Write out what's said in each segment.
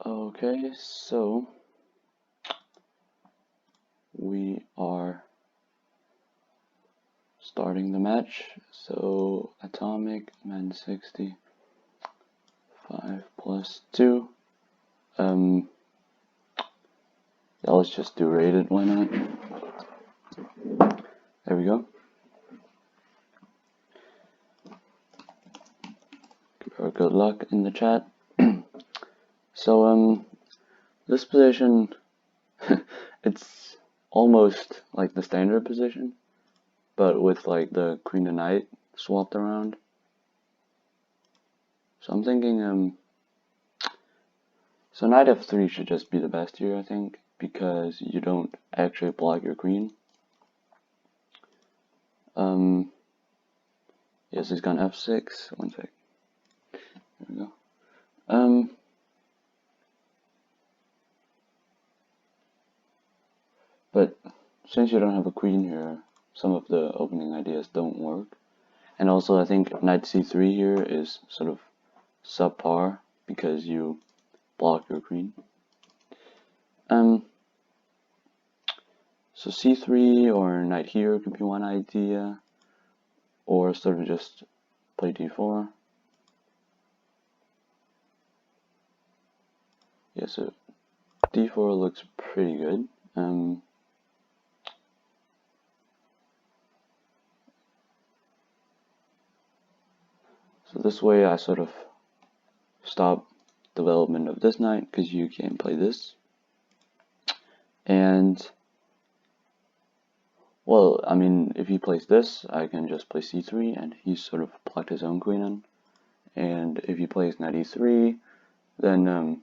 Okay, so we are starting the match. So atomic men 60, 5 plus 2. Yeah, let's just do rated, why not? There we go. Give her good luck in the chat. So this position it's almost like the standard position, but with like the queen to knight swapped around. So I'm thinking so knight f3 should just be the best here, I think, because you don't actually block your queen. Yes, he's gone f6. One sec. There we go. But since you don't have a queen here, some of the opening ideas don't work. And also I think knight c3 here is sort of subpar because you block your queen. So c3 or knight here could be one idea, or sort of just play d4. Yeah, so d4 looks pretty good. So this way I sort of stop development of this knight because you can't play this. And well, I mean, if he plays this, I can just play c3 and he's sort of blocked his own queen in. And if he plays knight e3, then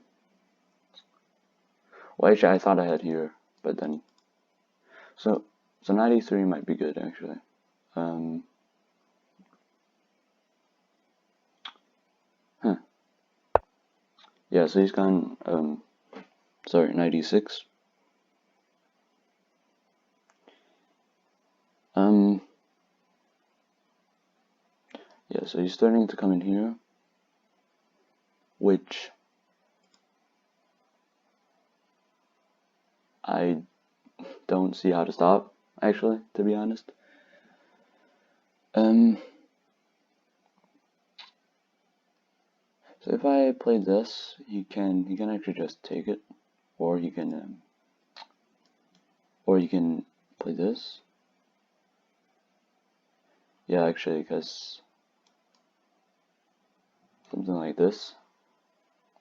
well, actually I thought I had here, but then so knight e3 might be good actually. Yeah, so he's gone sorry, knight e6. Yeah, so he's starting to come in here, which I don't see how to stop, actually, to be honest. So if I play this, he can actually just take it, or he can play this. Yeah, actually, because something like this,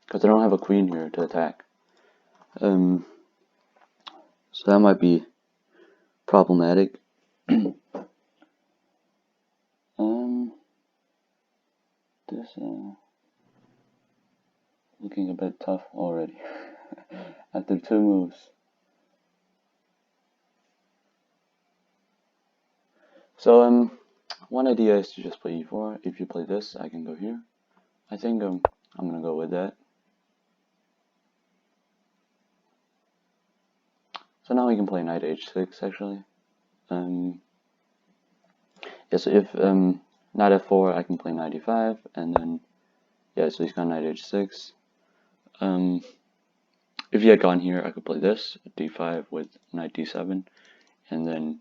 because I don't have a queen here to attack. So that might be problematic. This looking a bit tough already after 2 moves. So one idea is to just play e4. If you play this, I can go here. I think I'm gonna go with that. So now we can play knight h6 actually. Yeah, so if knight f4, I can play knight e5, and then yeah, so he's got knight h6. If he had gone here, I could play this d5 with knight d7, and then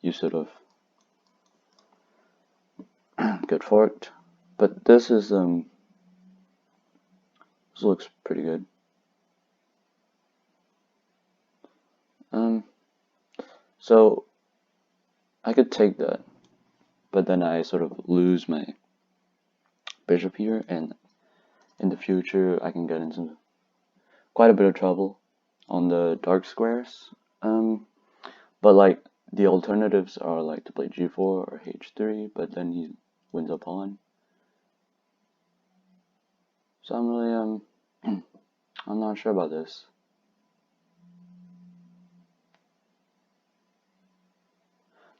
you sort of get forked. But this is this looks pretty good. So I could take that, but then I sort of lose my bishop here, and in the future I can get into quite a bit of trouble on the dark squares. But like the alternatives are like to play g4 or h3, but then he wins a pawn. So I'm really I'm not sure about this.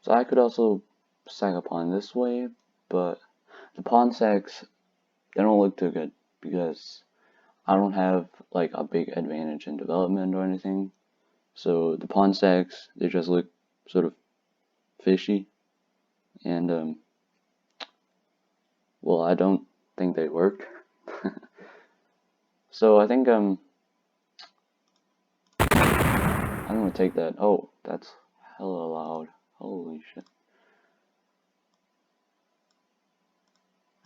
So I could also sack a pawn this way, but the pawn sacks, they don't look too good because I don't have like a big advantage in development or anything. So the pawn sacks, they just look sort of fishy, and well, I don't think they work. So I think I'm gonna take that. Oh, that's hella loud. Holy shit.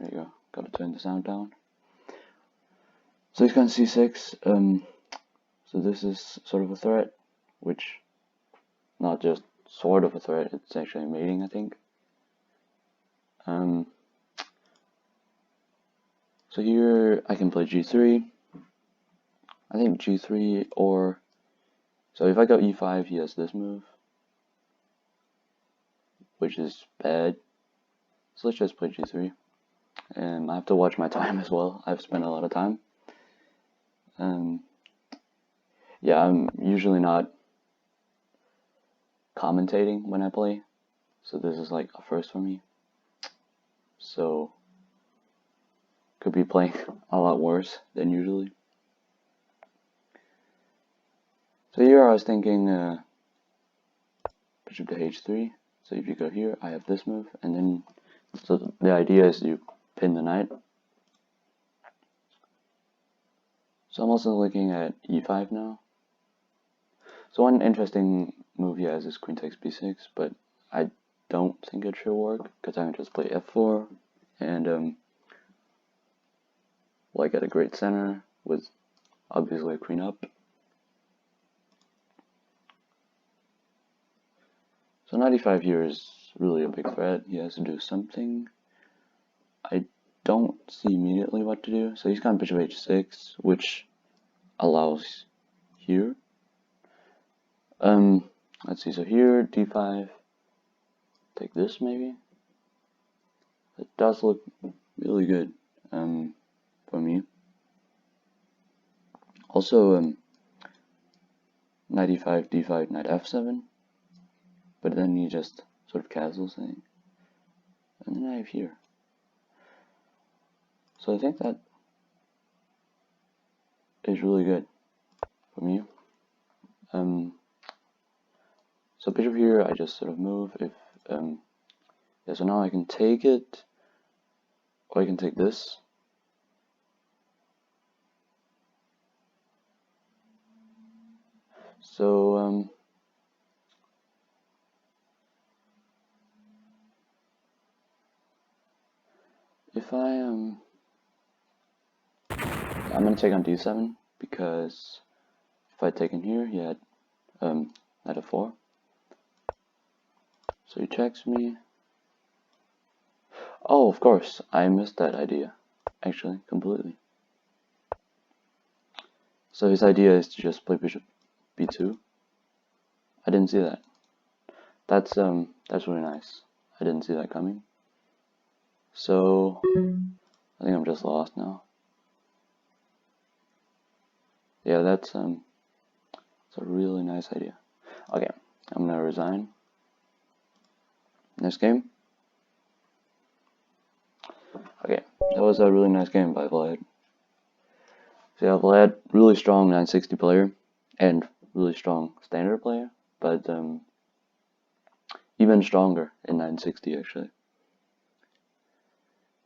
There you go. Gotta turn the sound down. So he's gone c6. So this is sort of a threat, which not just sort of a threat. It's actually mating, I think. So here I can play g3. I think g3 or so if I go e5, he has this move, which is bad. So let's just play g3. And I have to watch my time as well. I've spent a lot of time. Yeah, I'm usually not commentating when I play, so this is like a first for me. So could be playing a lot worse than usually. So here I was thinking bishop to h3. So if you go here, I have this move, and then so the idea is you pin the knight. So I'm also looking at e5 now. So one interesting move he has is queen takes b6, but I don't think it should work because I can just play f4 and like at a great center with obviously a queen up. So knight e5 here is really a big threat. He has to do something. I don't see immediately what to do. So he's got bishop h6, which allows here. Let's see. So here d5. Take this maybe. It does look really good for me. Also knight e5, d5, knight f7. But then he just sort of castles thing. And then I have here. So I think that is really good for me. So bishop here, I just sort of move. If yeah, so now I can take it, or I can take this. So if I'm gonna take on d7 because if I take in here, he had knight f4. So he checks me. Oh, of course, I missed that idea, actually, completely. So his idea is to just play bishop b2. I didn't see that. That's really nice. I didn't see that coming. So I think I'm just lost now. Yeah, that's a really nice idea. Okay, I'm gonna resign. Next game. Okay, that was a really nice game by Vlad. So yeah, Vlad, really strong 960 player and really strong standard player, but even stronger in 960 actually.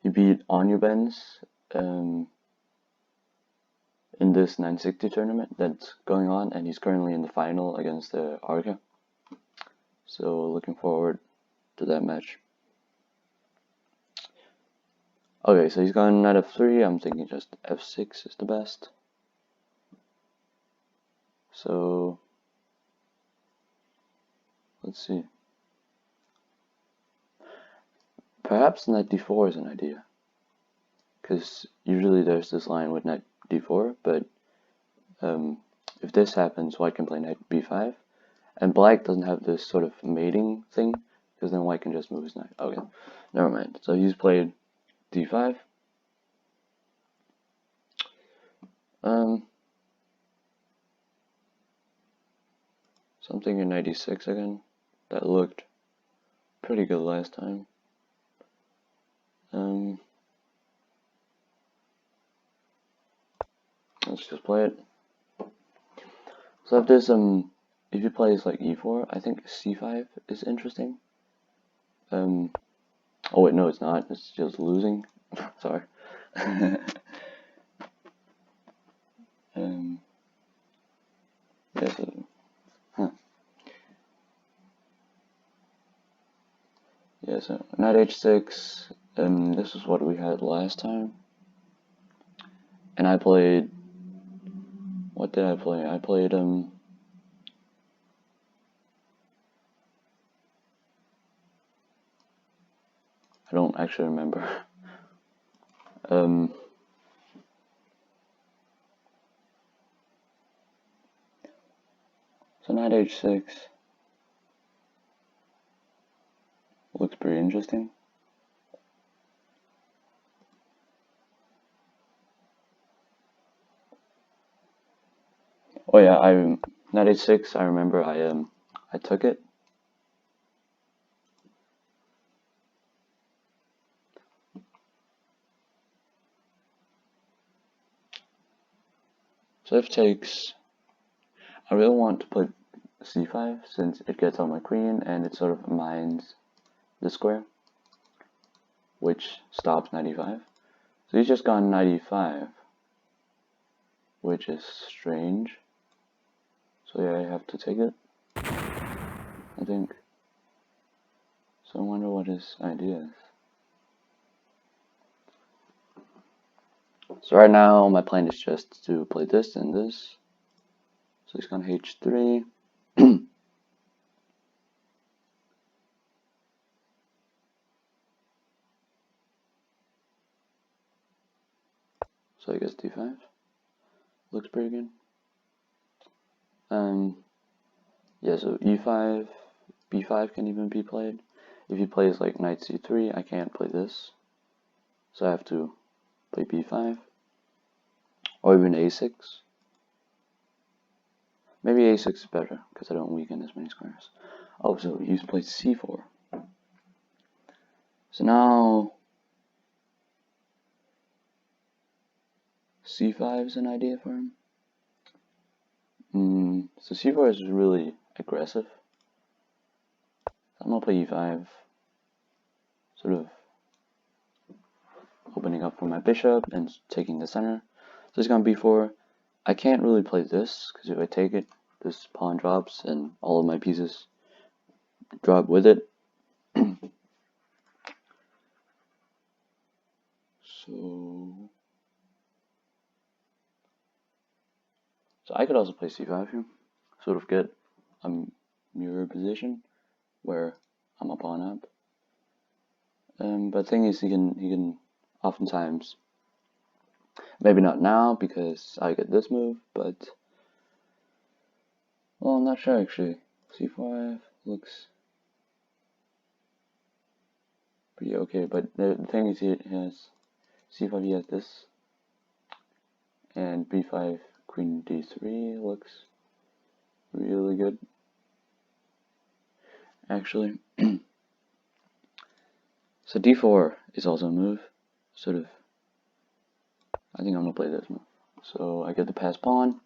He beat Onubens in this 960 tournament that's going on, and he's currently in the final against Arca. So looking forward to that match. Okay, so he's gone knight f3. I'm thinking just f6 is the best. So let's see. Perhaps knight d4 is an idea, because usually there's this line with knight d4, but if this happens, white can play knight b5, and black doesn't have this sort of mating thing, because then white can just move his knight. Okay, never mind. So he's played d5. Something in knight d6 again. That looked pretty good last time. Let's just play it. So if there's if he plays like e4, I think c5 is interesting. Oh wait, no, it's not. It's just losing. Sorry. Yeah, so, Yeah, so knight h6, this is what we had last time. And I played, what did I play? I played, I don't actually remember. um, so knight h6 looks pretty interesting. Oh yeah, knight h6, I remember I took it. So if takes, I really want to play c5 since it gets on my queen and it sort of mines the square, which stops knight e5. So he's just gone knight e5, which is strange. So yeah, I have to take it, I think. So I wonder what his idea is. So right now my plan is just to play this and this. So he's gone h3. So I guess d5 looks pretty good. Yeah, so e5, b5 can even be played. If he plays like knight c3, I can't play this. So I have to play b5. Or even a6. Maybe a6 is better, because I don't weaken as many squares. Oh, so he's played c4. So now c5 is an idea for him. So c4 is really aggressive. I'm gonna play e5, sort of opening up for my bishop and taking the center. So he's gonna b4. I can't really play this, because if I take it, this pawn drops and all of my pieces drop with it. So I could also play c5 here, sort of get a mirror position where I'm a pawn up. But the thing is, he can oftentimes, maybe not now because I get this move, but well, I'm not sure actually. c5 looks pretty okay, but the thing is, he has c5, he has this, and b5 queen d3 looks really good actually. So d4 is also a move, sort of. I think I'm gonna play this move. So I get the pass pawn,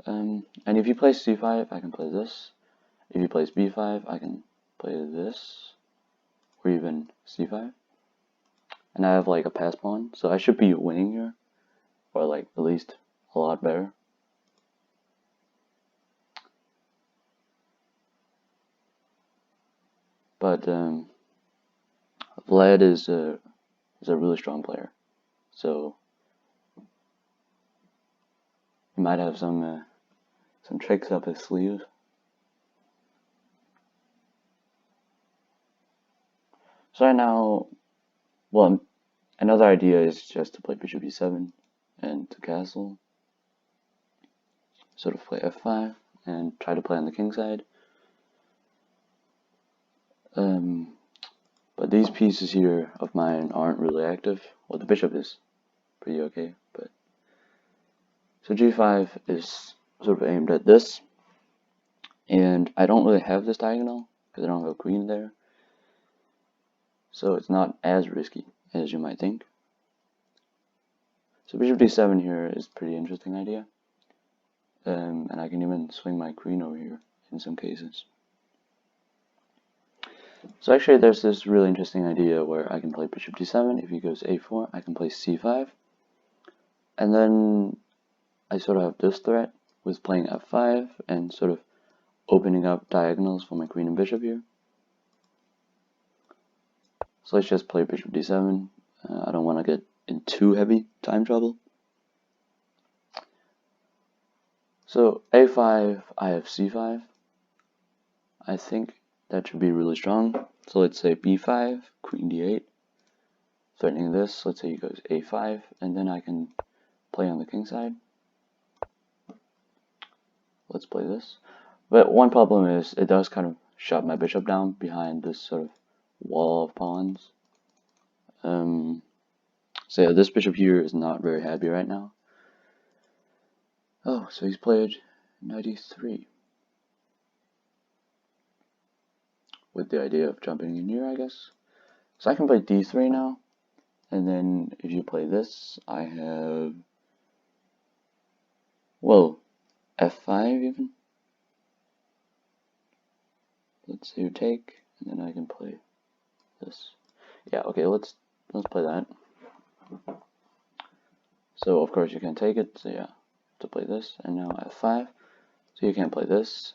and if he plays c5, I can play this. If he plays b5, I can play this, or even c5. And I have like a pass pawn, so I should be winning here, or like at least a lot better. But Vlad is a really strong player, so he might have some tricks up his sleeve. So right now, well, another idea is just to play bishop e7 and to castle, sort of play f5 and try to play on the king side. But these pieces here of mine aren't really active. Well, the bishop is pretty okay, but so g5 is sort of aimed at this, and I don't really have this diagonal because I don't have a queen there, so it's not as risky as you might think. So bishop d7 here is a pretty interesting idea, and I can even swing my queen over here in some cases. So actually there's this really interesting idea where I can play bishop d7. If he goes a4, I can play c5, and then I sort of have this threat with playing f5 and sort of opening up diagonals for my queen and bishop here. So let's just play bishop d7. I don't want to get in too heavy time trouble. So a5, I have c5. I think that should be really strong. So let's say b5, queen d8, threatening this. Let's say he goes a5, and then I can play on the king side. Let's play this. But one problem is it does kind of shut my bishop down behind this sort of wall of pawns. So yeah, this bishop here is not very happy right now. Oh, so he's played knight e3. With the idea of jumping in here, I guess. So I can play d3 now. And then if you play this, I have, well, f5 even. Let's say you take, and then I can play this. Yeah, okay, let's play that. So of course you can take it, so yeah, to play this, and now f5. So you can't play this.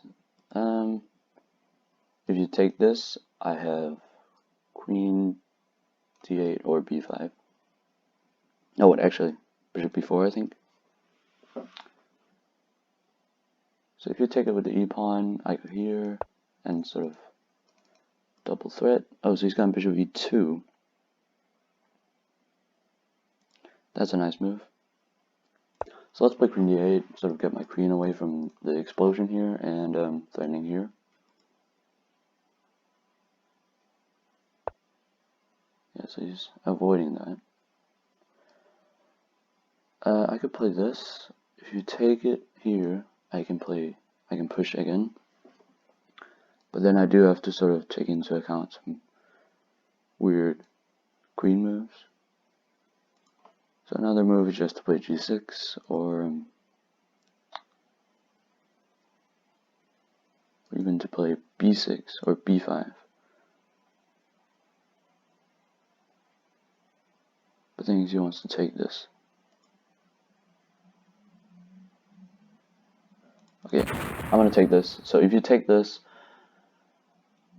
If you take this, I have queen d8 or b5. No, what actually, bishop b4, I think. So if you take it with the e-pawn, I go here and sort of double threat. Oh, so he's got bishop e2. That's a nice move. So let's play queen d8, sort of get my queen away from the explosion here and threatening here. Yeah, so he's avoiding that. I could play this. If you take it here, I can push again. But then I do have to sort of take into account some weird queen moves. So another move is just to play g6 or even to play b6 or b5. The thing is, he wants to take this. Okay, I'm gonna take this. So if you take this,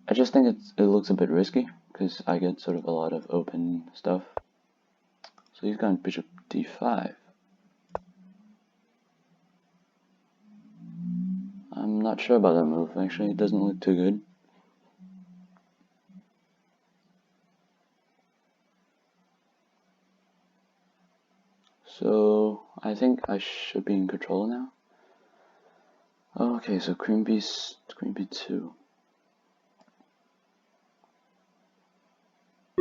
I just think it looks a bit risky because I get sort of a lot of open stuff. So he's got bishop d5. I'm not sure about that move, actually. It doesn't look too good. So I think I should be in control now. Okay, so queen b2.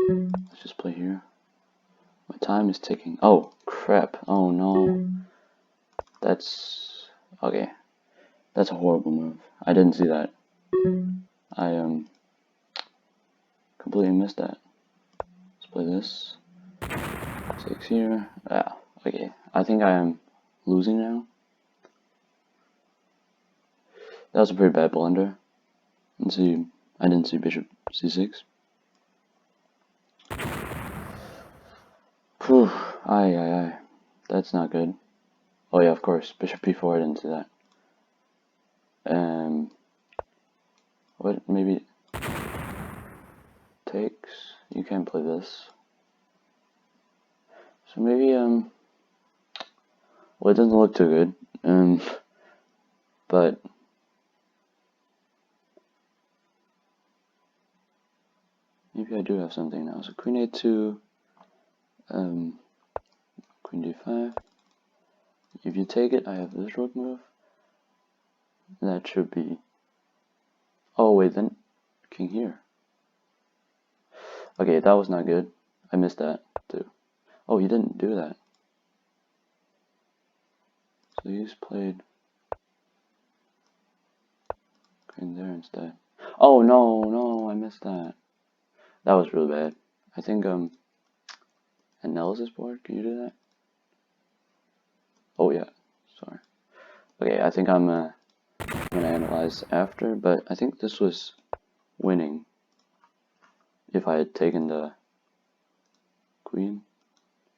Let's just play here. My time is ticking. Oh crap! Oh no. That's okay. That's a horrible move. I didn't see that. I completely missed that. Let's play this. 6 here. Yeah. Okay. I think I am losing now. That was a pretty bad blunder. And see, I didn't see bishop c6. Whew. Aye. That's not good. Oh yeah, of course. Bishop b4. I didn't see that. What? Maybe takes. You can't play this. So maybe well, it doesn't look too good. But maybe I do have something now. So queen a2, queen d5. If you take it, I have this rook move. That should be. Oh wait, then king here. Okay, that was not good. I missed that too. Oh, he didn't do that. So he's played queen there instead. Oh no, I missed that. That was really bad. I think analysis board, can you do that? Oh yeah, sorry. Okay, I think I'm gonna analyze after, but I think this was winning if I had taken the queen.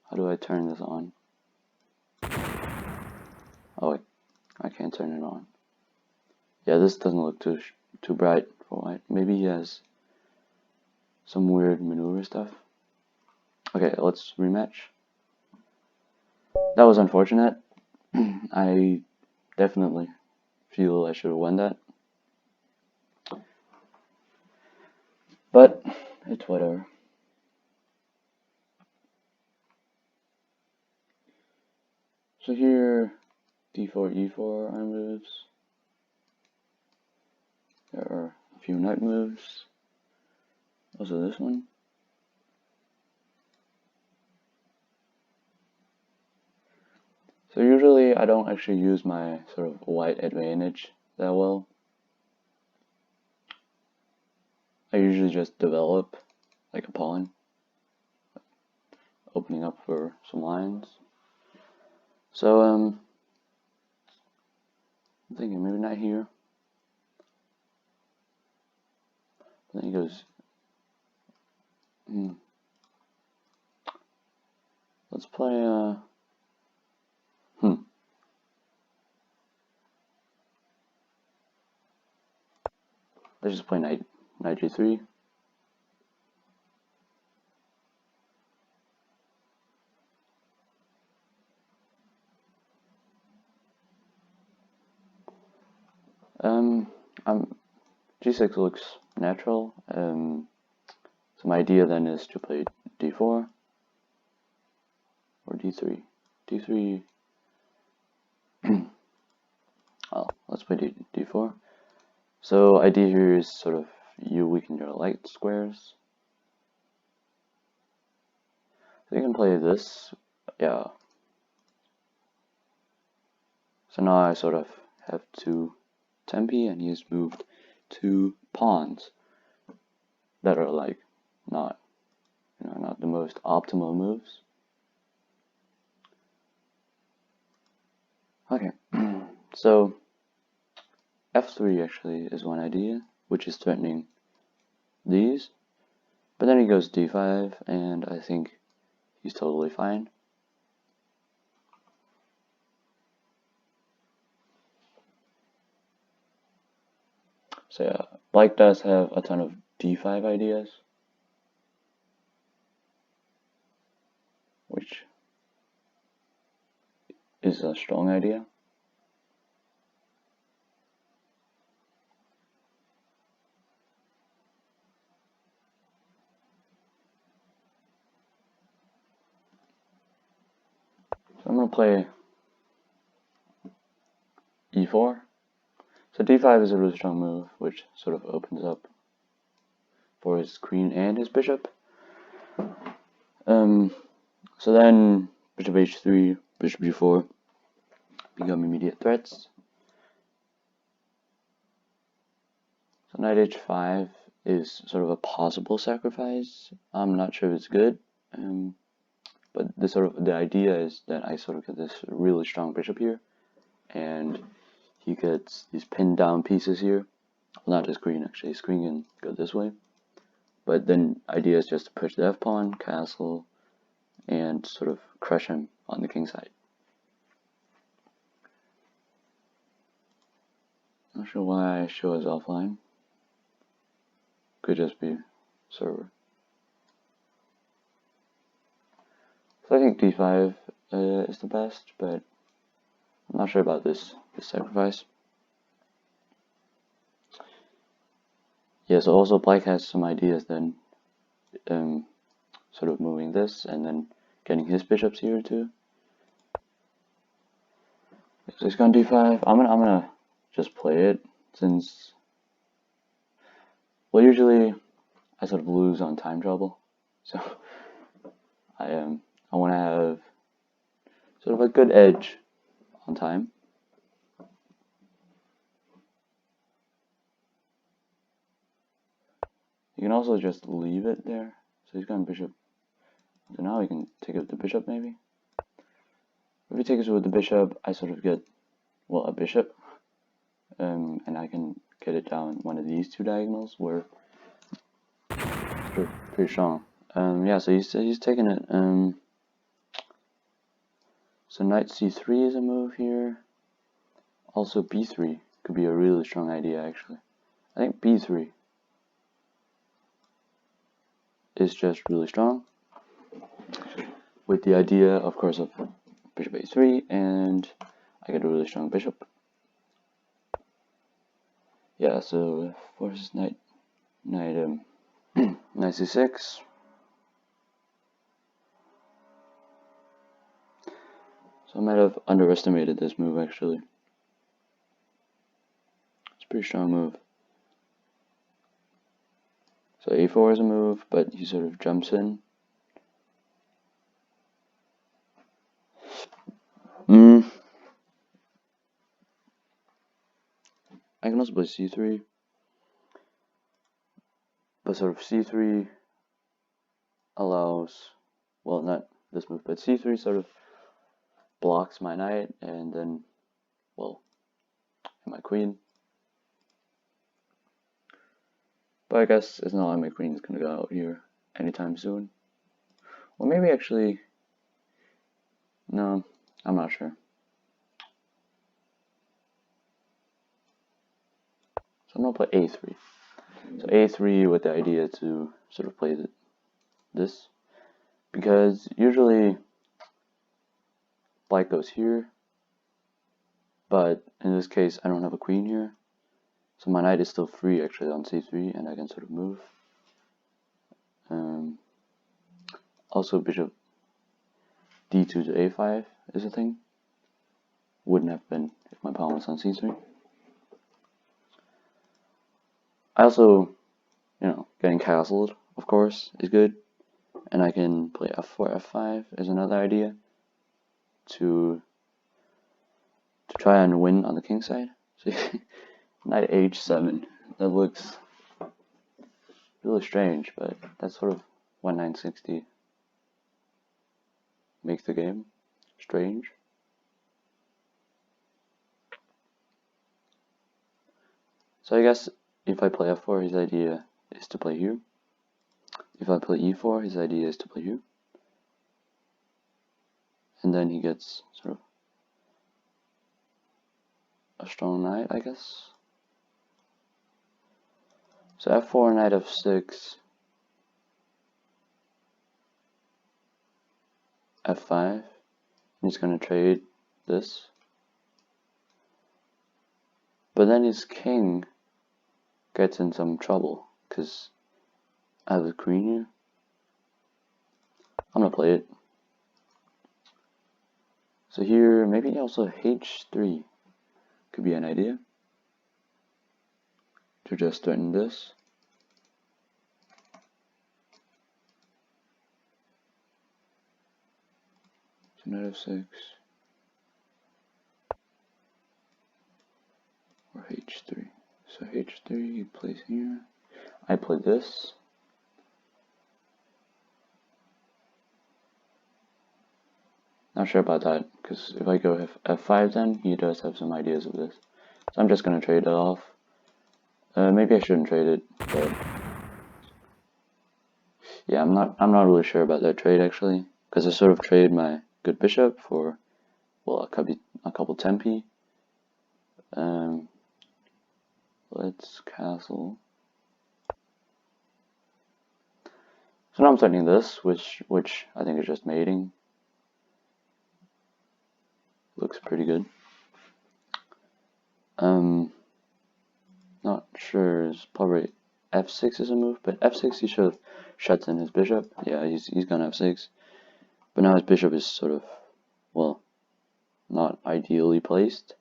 How do I turn this on? Oh, I can't turn it on. Yeah, this doesn't look too bright for white. Maybe he has some weird maneuver stuff. Okay, let's rematch. That was unfortunate. I definitely feel I should have won that. But it's whatever. So here, d4, e4 are moves. There are a few knight moves. Also this one. So usually I don't actually use my sort of white advantage that well. I usually just develop like a pawn, opening up for some lines. So I'm thinking maybe not here. Then he goes, let's play let's just play knight g3. G6 looks natural. So my idea then is to play d4 or d3. d3. Oh, let's play d4. So idea here is sort of you weaken your light squares. So you can play this, yeah. So now I sort of have two tempi, and he's moved two pawns that are like not the most optimal moves. Okay, so f3 actually is one idea, which is threatening these, but then he goes d5, and I think he's totally fine. So yeah, Black does have a ton of d5 ideas, which is a strong idea. So I'm going to play e4. So d5 is a really strong move, which sort of opens up for his queen and his bishop. So then bishop h3, bishop g4 become immediate threats. So knight h5 is sort of a possible sacrifice. I'm not sure if it's good, but the idea is that I sort of get this really strong bishop here, and he gets these pinned down pieces here. Well, not his queen actually. His queen can go this way, but then idea is just to push the f pawn, castle, and sort of crush him on the king side. Not sure why I show us offline. Could just be server. So I think d5 is the best, but I'm not sure about this sacrifice. Yeah, so also Black has some ideas then, sort of moving this and then getting his bishops here too. So he's gone d5. I'm gonna just play it, since, well, usually I sort of lose on time trouble, so I want to have sort of a good edge on time. You can also just leave it there. So he's gone bishop. So now we can take out the bishop maybe. If he takes it with the bishop, I sort of get, well, a bishop, and I can get it down one of these two diagonals where pretty strong. Yeah, so he's taking it. So knight c3 is a move here. Also b3 could be a really strong idea actually. I think b3. is just really strong, with the idea, of course, of bishop a3, and I get a really strong bishop. Yeah, so forces knight knight c6. So I might have underestimated this move actually. It's a pretty strong move. So a4 is a move, but he sort of jumps in. I can also play c3, but sort of c3 allows, well, not this move, but c3 sort of blocks my knight, and then, well, my queen. But I guess it's not like my queen is gonna go out here anytime soon. Well, maybe actually, no, I'm not sure. So I'm gonna play a3. So a3 with the idea to sort of play this, because usually black goes here, but in this case I don't have a queen here, so my knight is still free actually on c3, and I can sort of move. Also bishop d2 to a5 is a thing. Wouldn't have been if my pawn was on c3. I also, getting castled, of course, is good. And I can play f4, f5 is another idea to try and win on the king side. So knight h7, that looks really strange, but that's sort of what 960 makes the game strange. So I guess if I play f4, his idea is to play here. If I play e4, his idea is to play here. And then he gets sort of a strong knight, I guess. So f4, knight f6, f5. He's going to trade this. But then his king gets in some trouble, because I have a queen here. I'm going to play it. So here, maybe also h3 could be an idea to just threaten this. So knight f6 or h3. So h3 he plays here. I play this. Not sure about that, because if I go f5 then he does have some ideas of this. So I'm just gonna trade it off. Maybe I shouldn't trade it, but yeah, I'm not really sure about that trade actually, because I sort of traded my good bishop for, well, a couple tempi. Let's castle. So now I'm threatening this, which I think is just mating. Looks pretty good. Not sure. It's probably f6 is a move, but f6 he should have shuts in his bishop. Yeah, he's gone f6, but now his bishop is sort of, well, not ideally placed.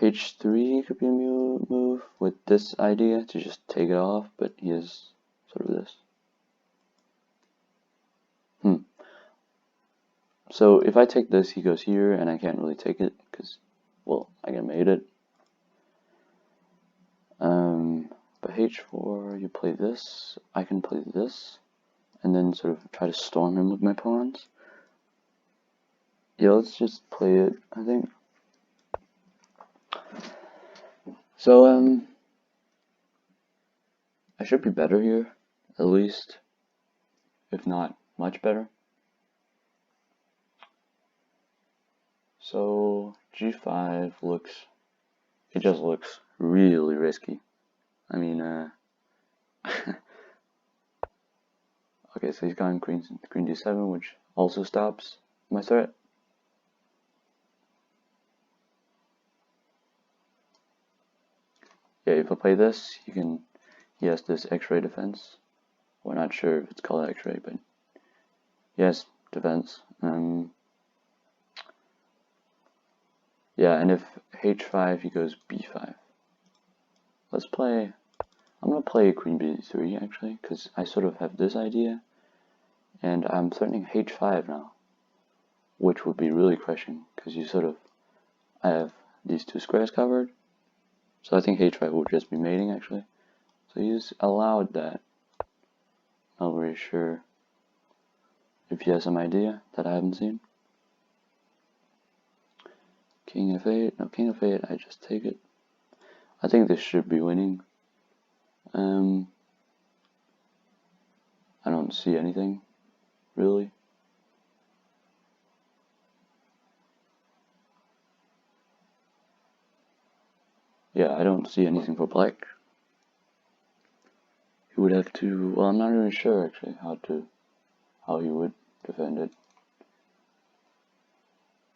h3 could be a move with this idea to just take it off, but he has sort of this. So if I take this, he goes here, and I can't really take it because, well, I can mate it. But h4, you play this, I can play this, and then sort of try to storm him with my pawns. Yeah, let's just play it, I think. So, I should be better here, at least, if not much better. So, g5 it just looks really risky. I mean, Okay, so he's gone queen d7, which also stops my threat. Yeah, if I play this, he has this X-ray defense. We're not sure if it's called X-ray, but he has defense. Yeah, and if h5, he goes b5. I'm gonna play queen b3 actually, because I sort of have this idea, and I'm threatening h5 now, which would be really crushing, because I have these two squares covered, so I think h5 would just be mating actually. So he's allowed that. Not really sure if he has some idea that I haven't seen. King f8, no, king f8, I just take it. I think this should be winning. I don't see anything, really. Yeah, I don't see anything for black. He would have to, well, I'm not even sure actually how he would defend it.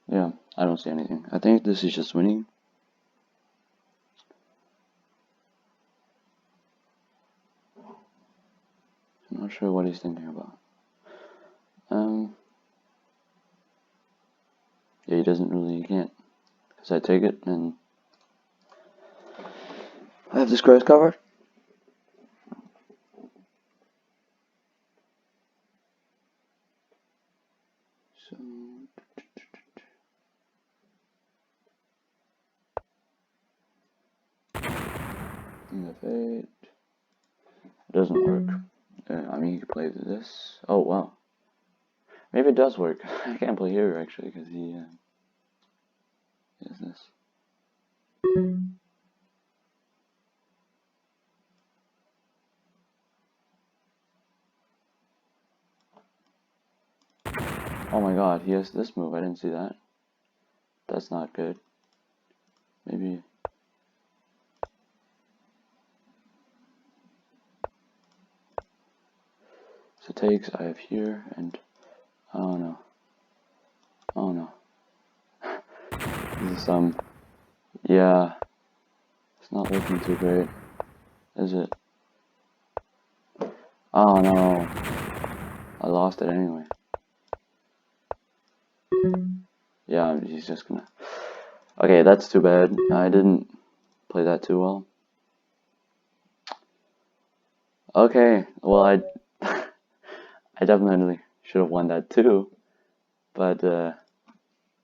Yeah, I don't see anything. I think this is just winning. I'm not sure what he's thinking about. Yeah, he can't. Because I take it and I have the squares covered. So king f8. It doesn't work. I mean, you could play this. Oh wow. Maybe it does work. I can't play here actually because he has this. Oh my god, he has this move. I didn't see that. That's not good. Maybe. So takes, I have here, and oh no. Oh no. This is yeah. It's not looking too great, is it? Oh no. I lost it anyway. Yeah, he's just gonna. Okay, that's too bad. I didn't play that too well. Okay, well I I definitely should have won that too, but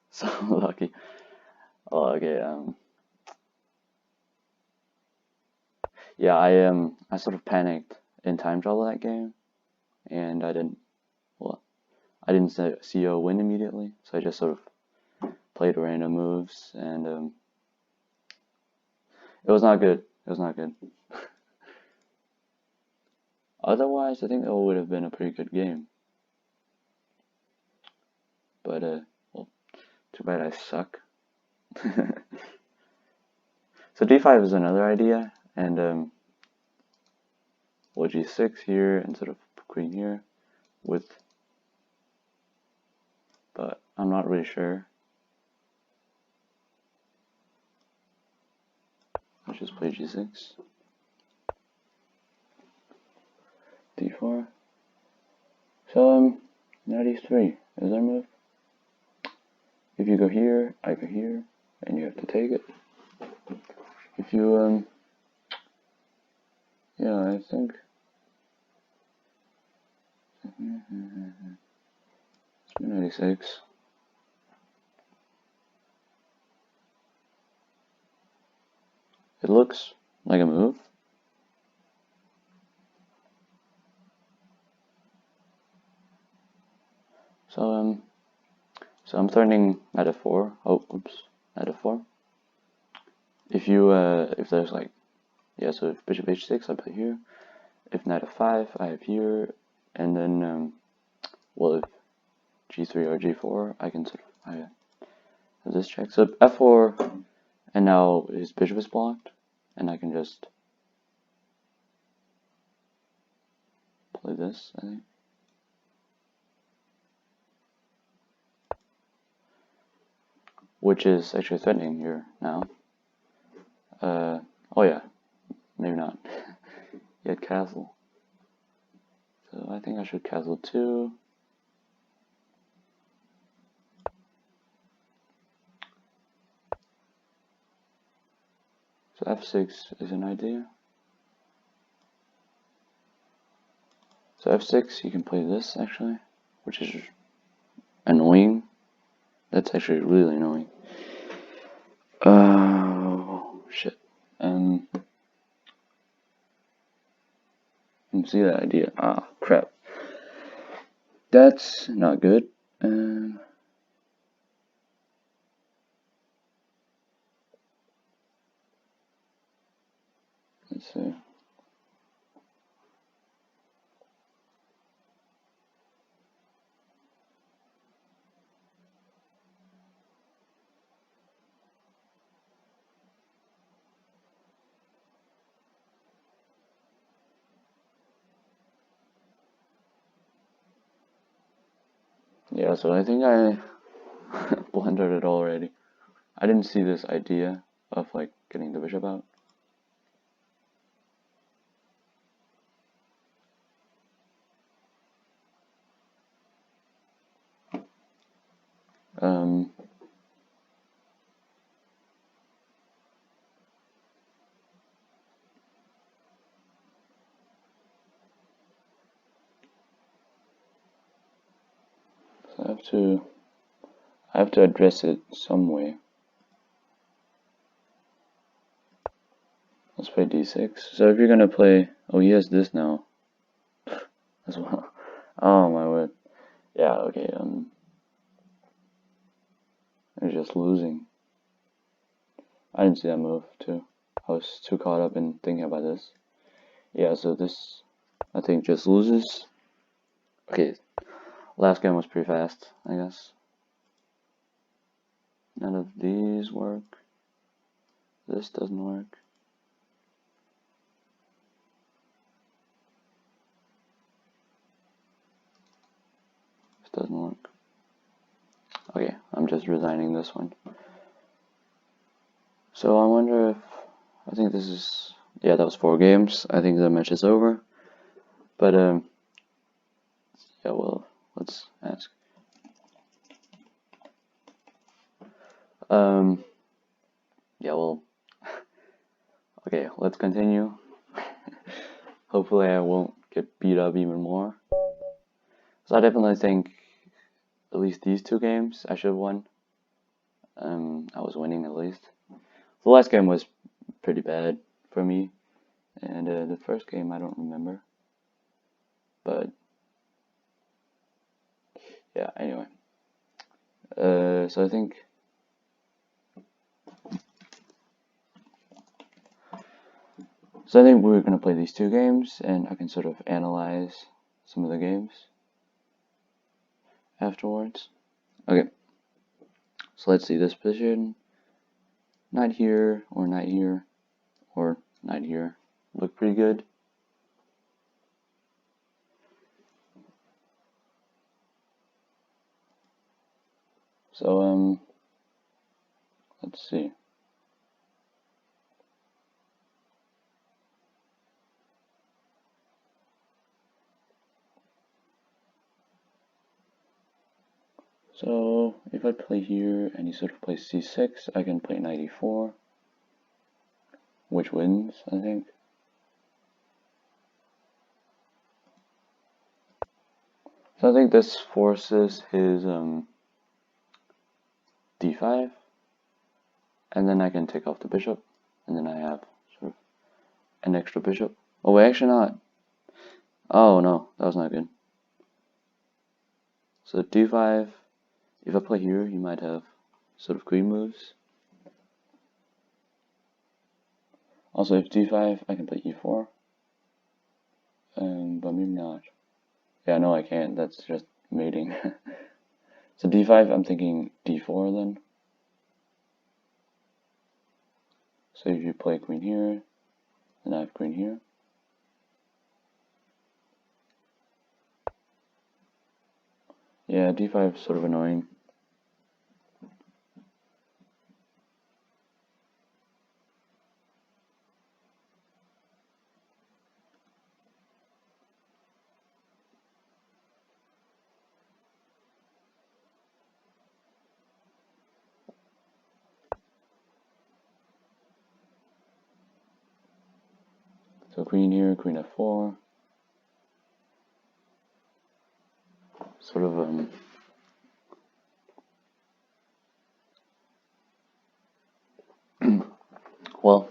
so lucky. Oh, okay, yeah, I sort of panicked in time travel that game, and I didn't see a win immediately, so I just sort of played random moves, and it was not good. It was not good. Otherwise, I think it would have been a pretty good game. But well, too bad I suck. So d5 is another idea, and well, g6 here and sort of queen here with, but I'm not really sure. Let's just play g6. d4. So now d3 is our move. If you go here, I go here, and you have to take it. If you yeah, I think it's 96. It looks like a move. So so I'm threatening knight f4. Oh, oops, knight f4. If there's like, yeah, so if bishop h6, I play here. If knight f5, I have here, and then well, if g3 or g4, I can sort of I have this check. So f4, and now his bishop is blocked, and I can just play this, I think. which is actually threatening here now. Oh yeah, maybe not. Yet castle. So I think I should castle 2. So f6 is an idea. So f6, you can play this actually, which is annoying. That's actually really annoying. Oh shit. See that idea? Ah, crap. That's not good. Let's see. Yeah, so I think I blundered it already. I didn't see this idea of like getting the bishop out. So I have to address it some way. Let's play d6. So if you're gonna play, oh, he has this now as well. Oh my word. Yeah, okay. You're just losing. I didn't see that move too. I was too caught up in thinking about this. Yeah, so this I think just loses. Okay, last game was pretty fast, I guess. None of these work. This doesn't work. This doesn't work. Okay, I'm just resigning this one. So I wonder if, I think this is, yeah, that was 4 games. I think the match is over. But yeah, well, let's ask. Yeah, well, okay, let's continue. Hopefully I won't get beat up even more. So I definitely think at least these 2 games I should have won. I was winning at least. The last game was pretty bad for me, and the first game I don't remember. But yeah, anyway. So I think we're gonna play these 2 games, and I can sort of analyze some of the games afterwards. Okay. So let's see this position. Knight here, or knight here, or knight here. Look pretty good. So let's see. So if I play here and he sort of plays c6, I can play knight e4, which wins, I think. So I think this forces his d5, and then I can take off the bishop, and then I have sort of an extra bishop. Oh wait, actually not. Oh no, that was not good. So d5, if I play here, he might have sort of queen moves. Also, if d5, I can play e4. But maybe not. Yeah, no, I can't. That's just mating. So d5, I'm thinking d4 then. So if you play queen here, then I have queen here. Yeah, d5 is sort of annoying. So queen here, queen f4. Sort of well,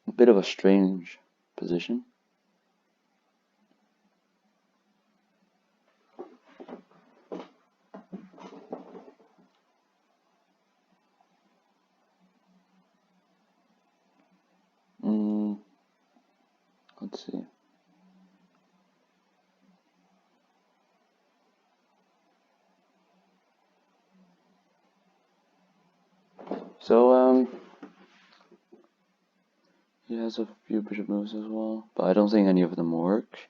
a bit of a strange position. Let's see. So he has a few bishop moves as well, but I don't think any of them work.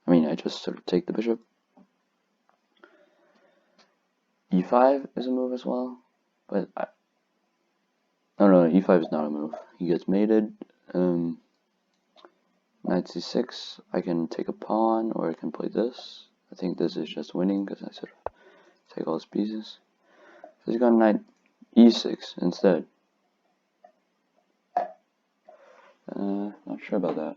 I mean, I just sort of take the bishop. E5 is a move as well, but no, E5 is not a move. He gets mated. Knight c6, I can take a pawn, or I can play this. I think this is just winning, because I sort of take all his pieces. So he's got knight e6 instead. Not sure about that.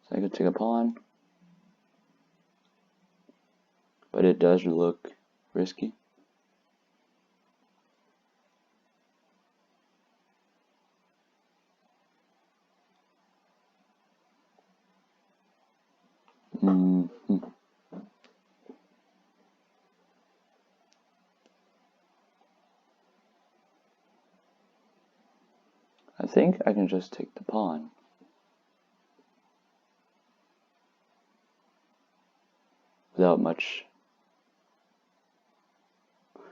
So I could take a pawn, but it does look risky. I think I can just take the pawn. Without much.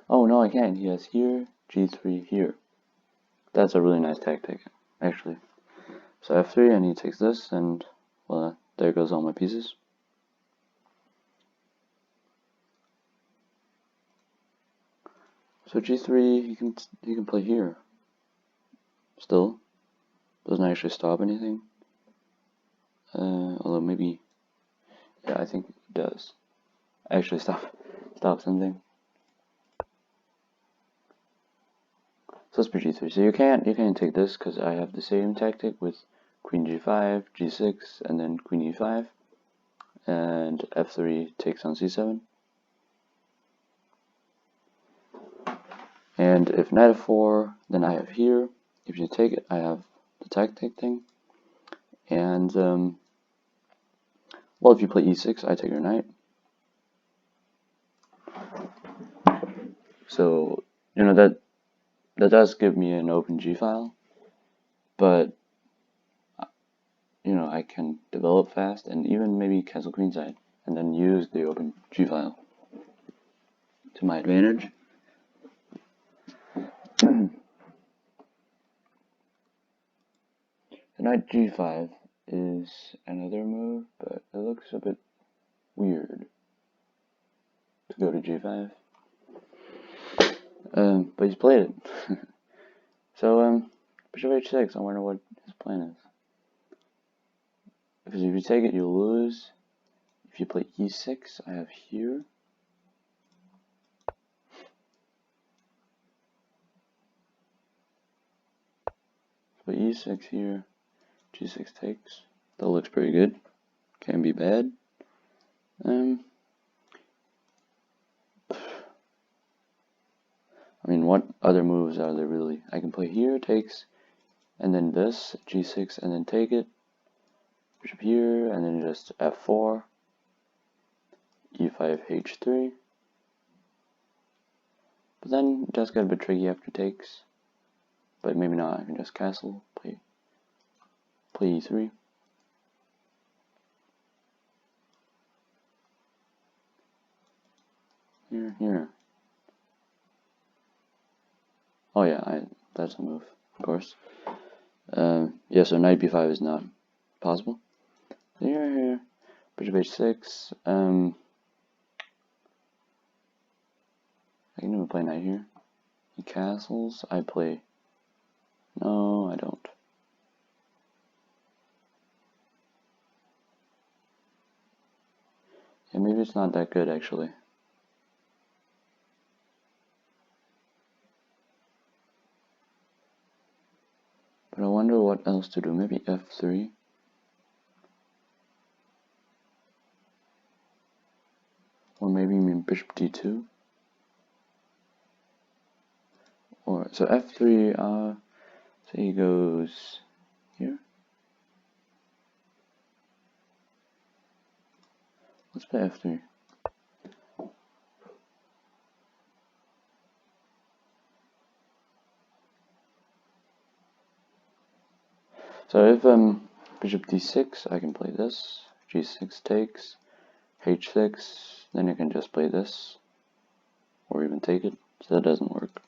Oh no, I can't. He has here, g3 here. That's a really nice tactic, actually. So f3, and he takes this, and well, there goes all my pieces. So g3, he can play here. Still, doesn't actually stop anything. Although maybe, yeah, I think it does. Actually, stop something. So let's be g3. So you can't take this because I have the same tactic with queen g5, g6, and then queen e5, and f3 takes on c7. And if knight f4, then I have here. If you take it, I have the tactic thing. And well, if you play e6, I take your knight. So that does give me an open g file, but I can develop fast and even maybe castle queenside and then use the open g file to my advantage. The knight g5 is another move, but it looks a bit weird to go to g5. But he's played it. So bishop h6, I wonder what his plan is. Because if you take it, you'll lose. If you play e6, I have here. Play e6 here, g6 takes. That looks pretty good. Can be bad. I mean, what other moves are there really? I can play here, takes, and then this, g6, and then take it. Bishop here, and then just f4, e5, h3. But then it does get a bit tricky after takes. But maybe not, I can just castle, play e3. Here. Oh yeah, that's a move, of course. Yeah, so knight b5 is not possible. Here, bishop h6. I can even play knight here. He castles, I play. No, I don't. Yeah, maybe it's not that good actually. But I wonder what else to do. Maybe f3. Or maybe bishop d2. Or so f3. So he goes here. Let's play f3. So if bishop d6, I can play this. g6 takes. h6. Then you can just play this, or even take it. So that doesn't work.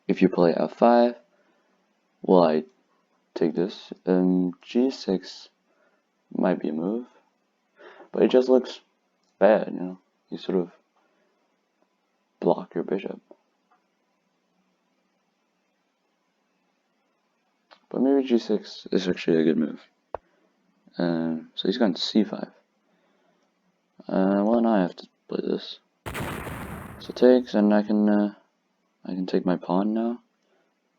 If you play f5, well, I take this. G6 might be a move, but it just looks bad, you know. You sort of block your bishop. But maybe G6 is actually a good move. So he's gone to C5. Well, now I have to play this. So takes, and I can take my pawn now.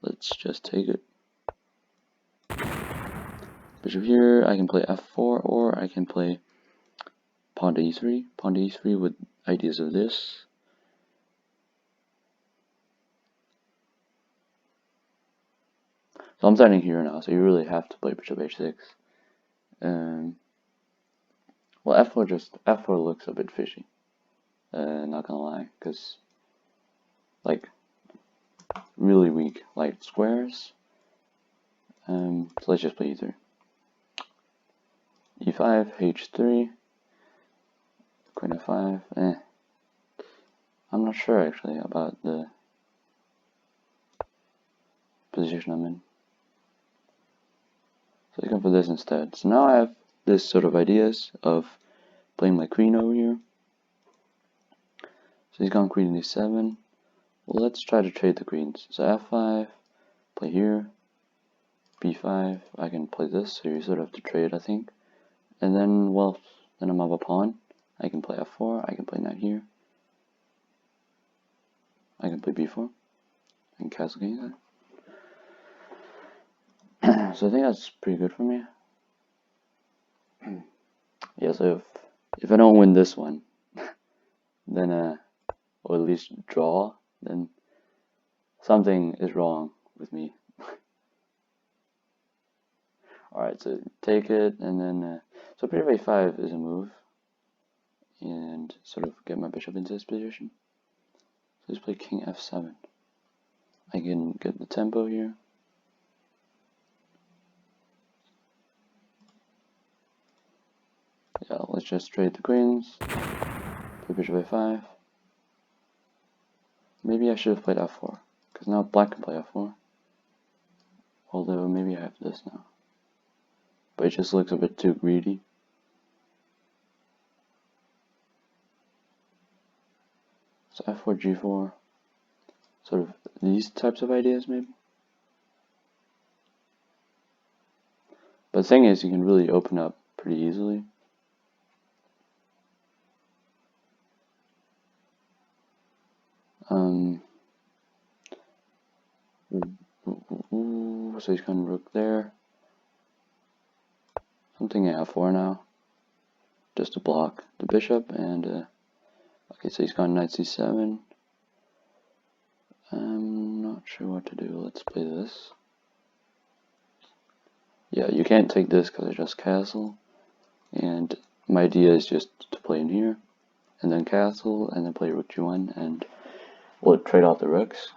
Let's just take it. Bishop here, I can play f4, or I can play pawn to e3. Pawn to e3 with ideas of this. So I'm starting here now, so you really have to play bishop h6. Well, f4 looks a bit fishy. Not gonna lie, because like really weak light squares. So let's just play e3. e5, h3, queen f5. I'm not sure actually about the position I'm in. So I can put this instead. So now I have this sort of ideas of playing my queen over here. So he's gone queen d7. Well, let's try to trade the queens. So f5, play here. b5, I can play this, so you sort of have to trade, I think. And then, well, then I'm up a pawn. I can play f4, I can play knight here. I can play b4, and castle king. So I think that's pretty good for me. Yeah, so if I don't win this one, then or at least draw, then something is wrong with me. Alright, so take it, and then so bishop a5 is a move, and sort of get my bishop into this position. So let's play king f7. I can get the tempo here. Yeah, let's just trade the queens. Play bishop a5. Maybe I should have played f4, because now black can play f4. Although maybe I have this now. But it just looks a bit too greedy. So f4, g4. Sort of these types of ideas maybe. But the thing is, you can really open up pretty easily. So he's going to rook there. I'm thinking f4 now, just to block the bishop. And okay, so he's gone knight c7. I'm not sure what to do. Let's play this. Yeah, you can't take this because I just castle. And my idea is just to play in here, and then castle, and then play rook g1, and we'll trade off the rooks.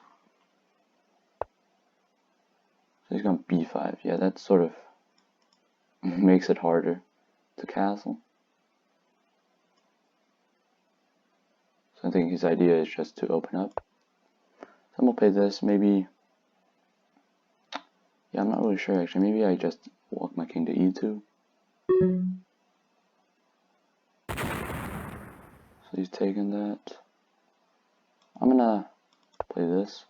So he's gone b5. Yeah, that sort of makes it harder to castle. So I think his idea is just to open up. So I'm gonna play this. Maybe, yeah, I'm not really sure actually. Maybe I just walk my king to e2. So he's taking that. I'm gonna play this.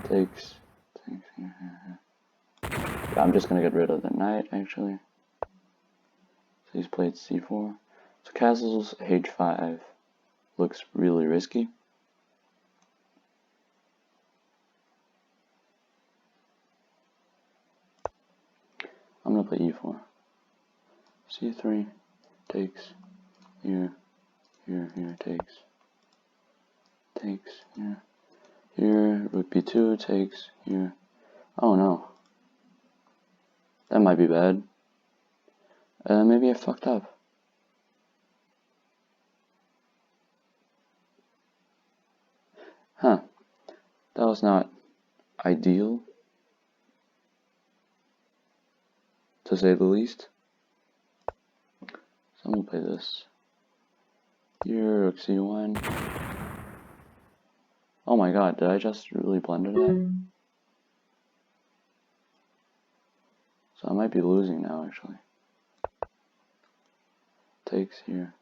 Takes. Yeah, I'm just gonna get rid of the knight actually. So he's played c4. So castles h5 looks really risky. I'm gonna play e4. c3 takes here, here, here, takes, here, here, rook b2 takes here. Oh no, that might be bad. Maybe I fucked up. Huh, that was not ideal, to say the least. So I'm gonna play this. Here, rook c1. Oh my god, did I just really blunder that? So I might be losing now, actually. Takes here.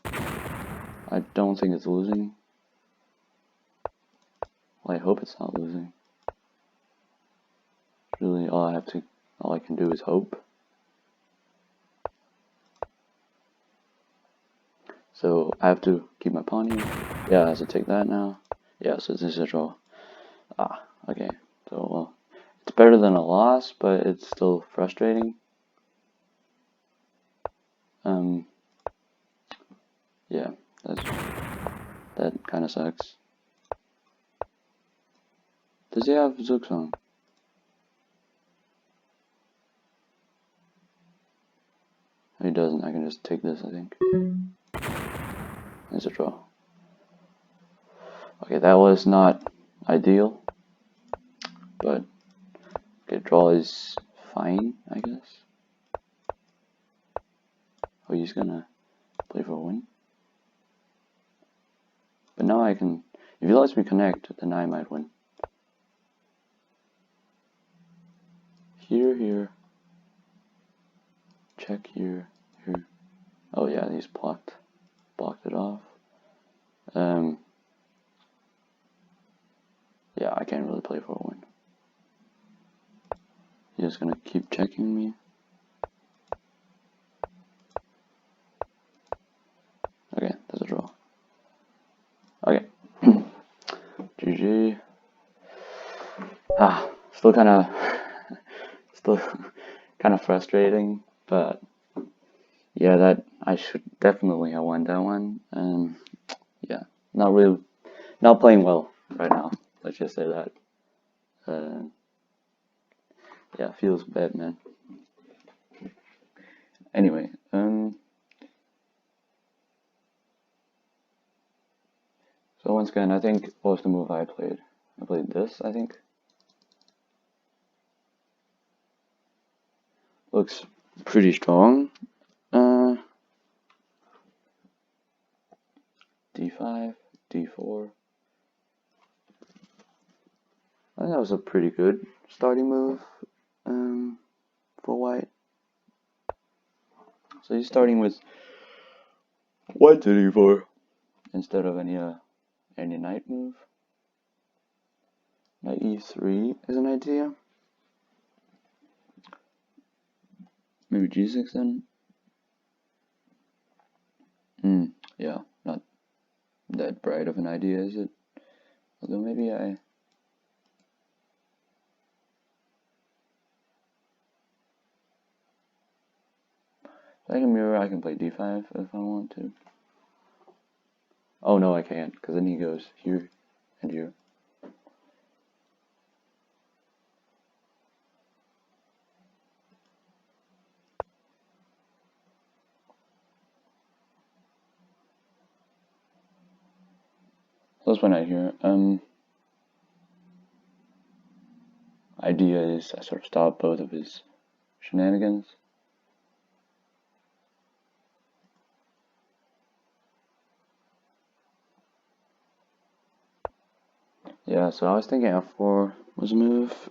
I don't think it's losing. Well, I hope it's not losing. Really, all I can do is hope. So I have to keep my pawn here. Yeah, I have to take that now. Yeah, so this is a draw. Ah, okay. So, well, it's better than a loss, but it's still frustrating. Yeah, that kind of sucks. Does he have Zugzwang? He doesn't. I can just take this, I think. It's a draw. Okay, that was not ideal, but okay, draw is fine, I guess. Oh, he's gonna play for a win. But now I can, if he lets me connect, then I might win. Here, here. Check here, here. Oh yeah, he's blocked it off. Yeah, I can't really play for a win. He's just gonna keep checking me. Okay, that's a draw. Okay. GG. Still kind of frustrating, but yeah, that I should definitely have won that one. Yeah, not playing well right now. Let's just say that. Yeah, feels bad, man. Anyway, so once again, I think what was the move I played? I played this, I think. Looks pretty strong. D5, D4. I think that was a pretty good starting move for white. So he's starting with white to D4 instead of any knight move. Knight E3 is an idea. Maybe G6 then. Yeah, not that bright of an idea, is it? Although maybe I can mirror, I can play D5 if I want to. Oh no, I can't, because then he goes here and here. So that's one I hear. Idea is I sort of stop both of his shenanigans. Yeah, so I was thinking F4 was a move.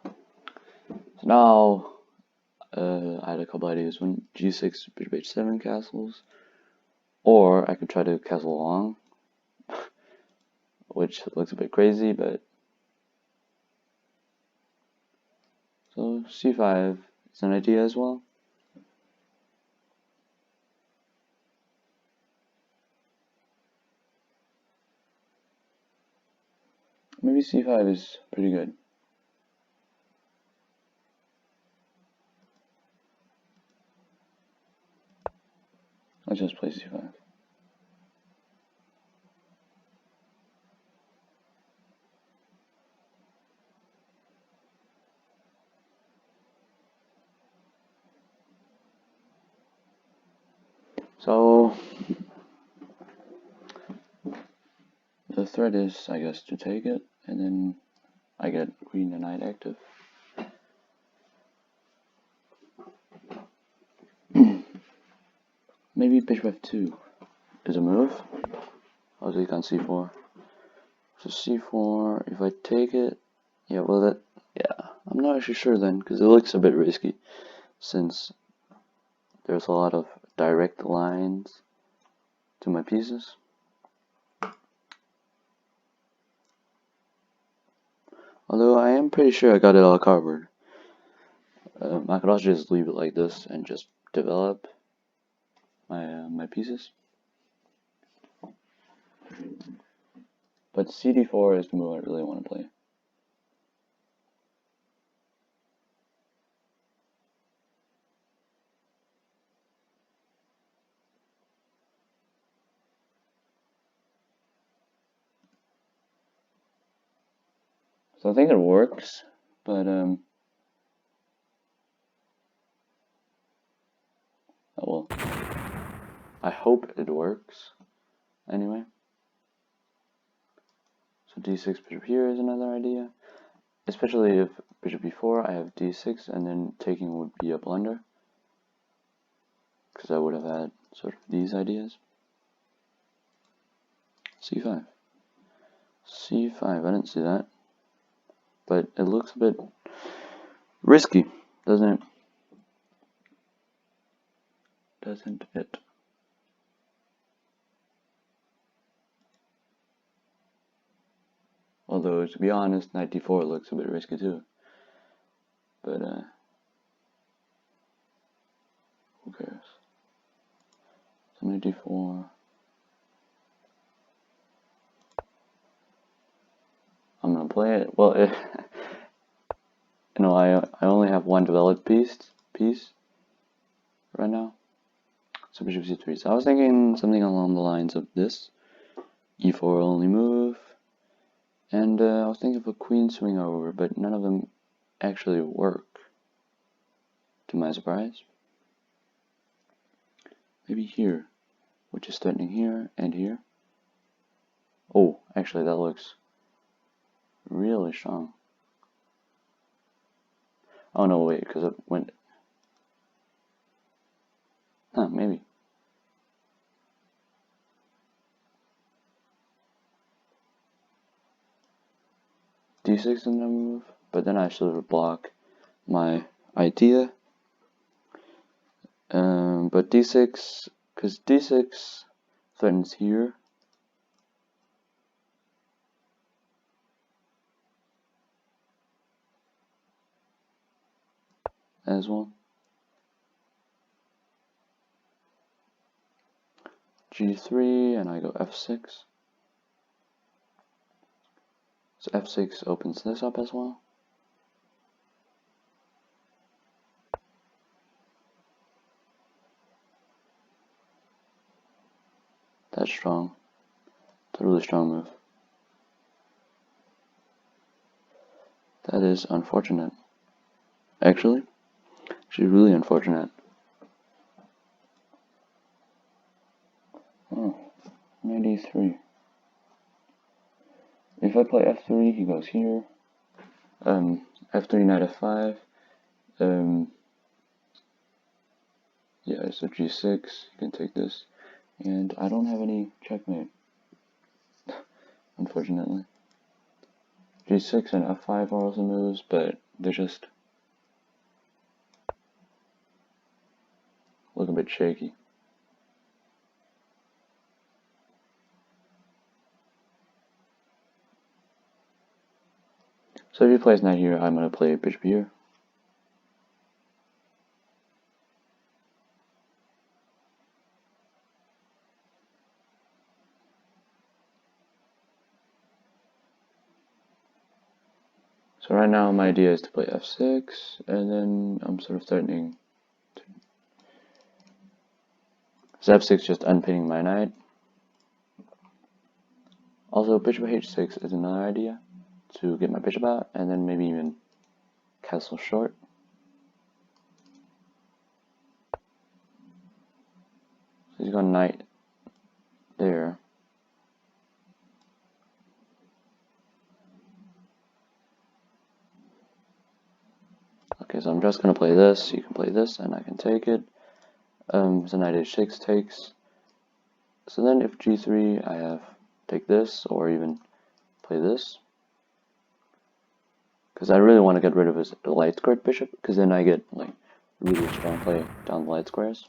So now I had a couple ideas. When G6, bishop H7 castles, or I could try to castle long, which looks a bit crazy, but so C5 is an idea as well. Maybe C5 is pretty good. Let's just play c5. So the threat is, I guess, to take it, and then I get queen and knight active. Maybe bishop f2 is a move. I'll take on c4. So c4, if I take it, yeah, well I'm not actually sure then, because it looks a bit risky, since there's a lot of direct lines to my pieces. Although I am pretty sure I got it all covered. I could also just leave it like this and just develop my pieces. But cd4 is the move I really want to play. So I think it works, but oh well. I hope it works. Anyway. So d6 bishop here is another idea. Especially if bishop b4, I have d6, and then taking would be a blunder. Because I would have had sort of these ideas. c5. c5, I didn't see that. But it looks a bit risky, doesn't it? Doesn't it? Although, to be honest, knight d4 looks a bit risky too. But, who cares? So knight d4. I'm gonna play it. Well, you know, I only have one developed piece right now. So bishop c3. So I was thinking something along the lines of this. e4 only move. And I was thinking of a queen swing over, but none of them actually work, to my surprise. Maybe here, which is threatening here and here. Oh, actually that looks really strong. Oh no, wait, because it went... Huh, maybe. d6 is another move, but then I sort of block my idea. But d6, because d6 threatens here. As well. g3, and I go f6. So f6 opens this up as well. That's strong. It's a really strong move. That is unfortunate. Actually really unfortunate. Oh, knight e3. If I play f3, he goes here. F3, knight f5. Yeah, so g6, you can take this. And I don't have any checkmate, unfortunately. g6 and f5 are also moves, but they're just look a bit shaky. So if he plays knight here, I'm going to play bishop here. So right now my idea is to play f6, and then I'm sort of threatening So f6 just unpinning my knight. Also, bishop h6 is another idea to get my bishop out, and then maybe even castle short. So he's got knight there. Okay, so I'm just gonna play this. You can play this, and I can take it. So knight h6 takes. So then if g3, I have take this, or even play this. Because I really want to get rid of his light squared bishop, because then I get like really strong play down the light squares.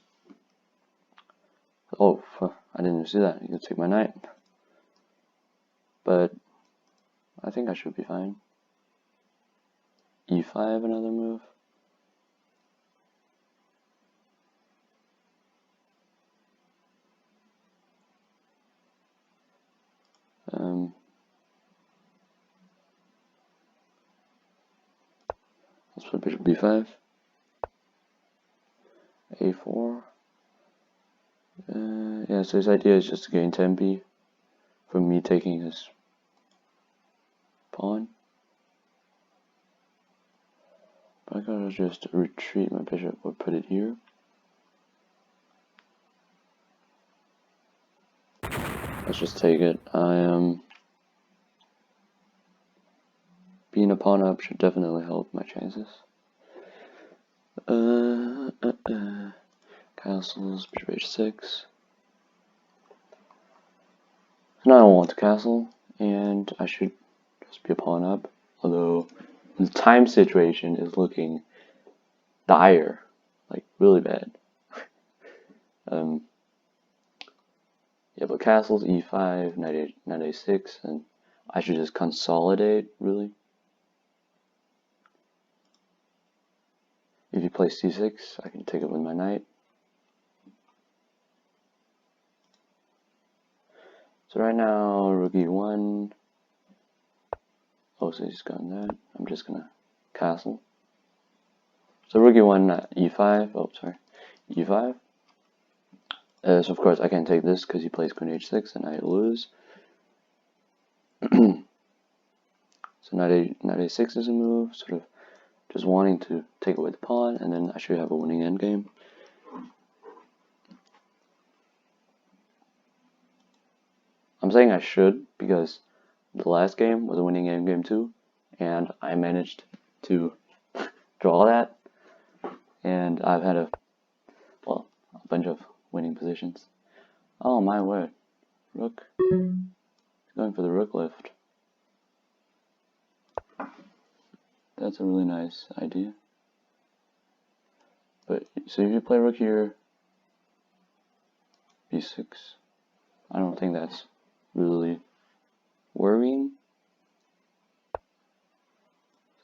Oh, I didn't even see that. You can take my knight. But I think I should be fine. e5, another move. Let's put bishop b5. a4. Yeah, so his idea is just to gain tempi from me taking his pawn. But I gotta just retreat my bishop or put it here. Let's just take it. I am being a pawn up should definitely help my chances. Castles, bishop h6. Now I don't want to castle, and I should just be a pawn up. Although the time situation is looking dire, like really bad. Yeah, but castles e5, knight a6, and I should just consolidate, really. If you play c6, I can take it with my knight. So right now, rook e1. Oh, so he's gone that. I'm just gonna castle. So rook e1, e5. Oh, sorry, e5. So of course I can't take this because he plays queen h6 and I lose. So knight a6 is a move, sort of just wanting to take away the pawn, and then I should have a winning endgame. I'm saying I should because the last game was a winning endgame too, and I managed to draw that, and I've had a bunch of winning positions. Oh my word, rook. He's going for the rook lift. That's a really nice idea. But so if you play rook here, b6, I don't think that's really worrying.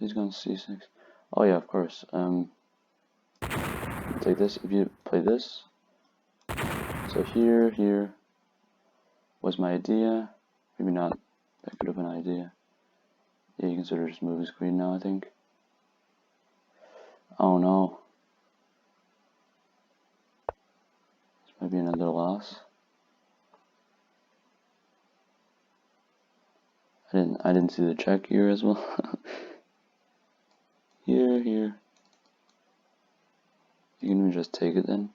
He's going c6. Oh yeah, of course. Take this. If you play this, so here was my idea. Maybe not. That could have been an idea. Yeah, you can sort of just move his queen now, I think. Oh no. This might be another loss. I didn't see the check here as well. Here. You can even just take it then.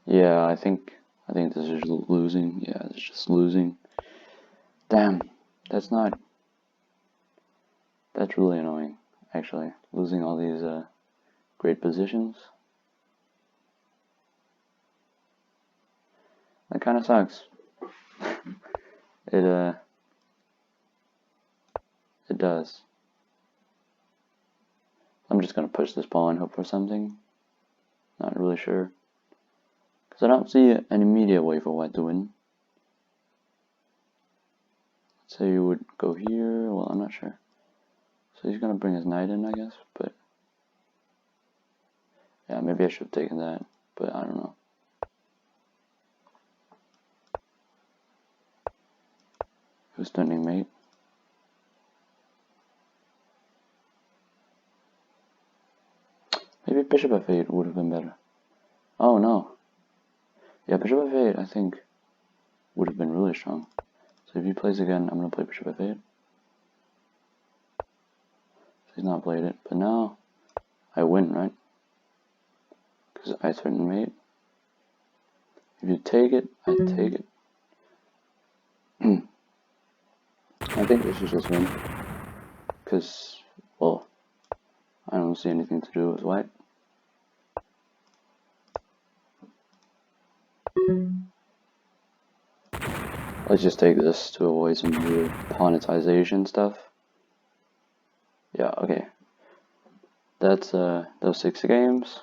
Yeah, I think this is losing. Yeah, it's just losing. Damn, that's really annoying, actually. Losing all these great positions. That kind of sucks. It does. I'm just gonna push this pawn, hope for something. Not really sure. Because I don't see an immediate way for white to win. Let's say you would go here. Well, I'm not sure. So he's gonna bring his knight in, I guess. But yeah, maybe I should have taken that. But I don't know. Who's stunning mate? Maybe Bishop f8 would have been better. Oh no. Yeah, bishop f8 I think would have been really strong. So if he plays again, I'm gonna play bishop f8. He's not played it, but now I win, right? Because I threaten mate. If you take it, I take it. I think this is just win. Because, well, I don't see anything to do with white. Let's just take this to avoid some weird pawnetization stuff. Yeah, okay. That's those 6 games.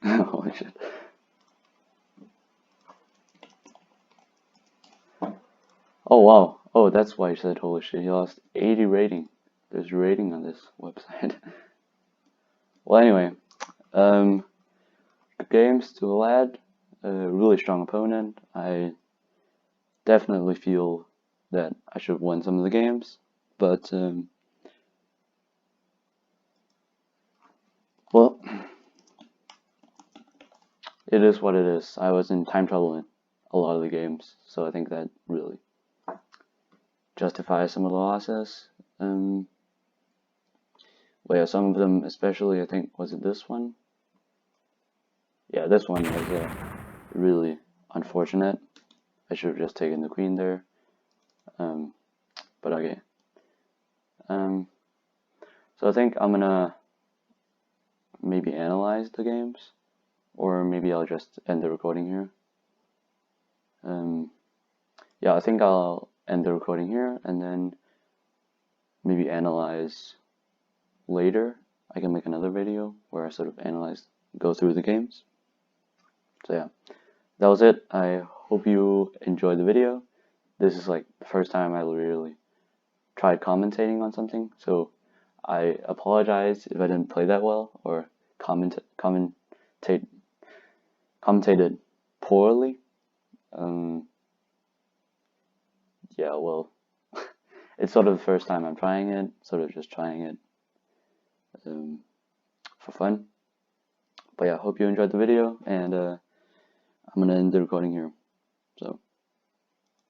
Holy shit. Oh wow. Oh, that's why you said holy shit. He lost 80 rating. There's rating on this website. Well, anyway, good games to a lad. A really strong opponent. I definitely feel that I should have won some of the games, but well, it is what it is. I was in time trouble in a lot of the games, so I think that really justifies some of the losses. Well, yeah, some of them, especially, I think, was it this one? Yeah, this one was really unfortunate. I should have just taken the queen there. But okay. So I think I'm gonna maybe analyze the games, or maybe I'll just end the recording here. Yeah, I think I'll end the recording here and then maybe analyze later. I can make another video where I sort of analyze, go through the games. So yeah, that was it. I hope you enjoyed the video. This is like the first time I really tried commentating on something, so I apologize if I didn't play that well or commentated poorly. Yeah, well, it's sort of the first time I'm trying it, sort of just trying it for fun. But yeah, hope you enjoyed the video, and I'm gonna end the recording here. So.